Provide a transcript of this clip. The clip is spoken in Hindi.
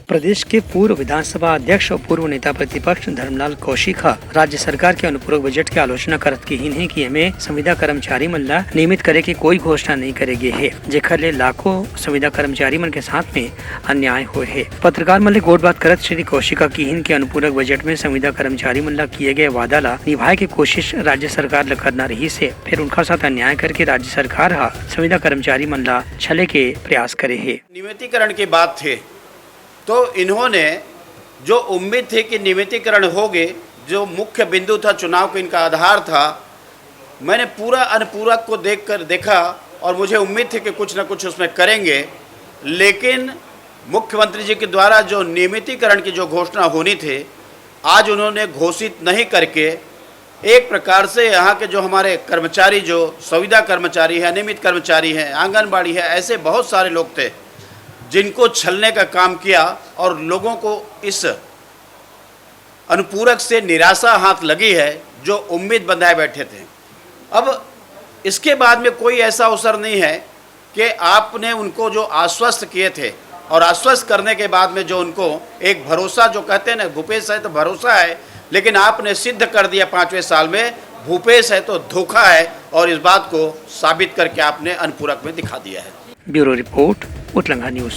प्रदेश के पूर्व विधानसभा अध्यक्ष और पूर्व नेता प्रतिपक्ष धर्मलाल कौशिका राज्य सरकार के अनुपूरक बजट की आलोचना करत कहीन है कि हमें संविदा कर्मचारी मन ला नियमित करे की कोई घोषणा नहीं करेगे है, जेखर ले लाखों संविदा कर्मचारी मन के साथ में अन्याय हुए है। पत्रकार मन ले गोट बात करत श्री कौशिका कहीन के अनुपूरक बजट में संविदा कर्मचारी मन ला किए गए वादा ला निभाए की कोशिश राज्य सरकार ला करना रही से, फिर उनका साथ अन्याय करके राज्य सरकार हा संविदा कर्मचारी मन ला छले के प्रयास करे है। नियमितीकरण की बात थे तो इन्होंने जो उम्मीद थी कि नियमितीकरण होगे, जो मुख्य बिंदु था चुनाव का इनका आधार था, मैंने पूरा अनुपूरक को देखा और मुझे उम्मीद थी कि कुछ न कुछ उसमें करेंगे। लेकिन मुख्यमंत्री जी के द्वारा जो नियमितीकरण की जो घोषणा होनी थी, आज उन्होंने घोषित नहीं करके एक प्रकार से यहाँ के जो हमारे कर्मचारी, जो संविदा कर्मचारी है, नियमित कर्मचारी हैं, आंगनबाड़ी है, ऐसे बहुत सारे लोग थे जिनको छलने का काम किया और लोगों को इस अनुपूरक से निराशा हाथ लगी है जो उम्मीद बंधाए बैठे थे। अब इसके बाद में कोई ऐसा अवसर नहीं है कि आपने उनको जो आश्वस्त किए थे और आश्वस्त करने के बाद में जो उनको एक भरोसा, जो कहते हैं ना भूपेश है तो भरोसा है, लेकिन आपने सिद्ध कर दिया 5वें साल में भूपेश है तो धोखा है, और इस बात को साबित करके आपने अनुपूरक में दिखा दिया है। ब्यूरो रिपोर्ट, उटलंगा न्यूज।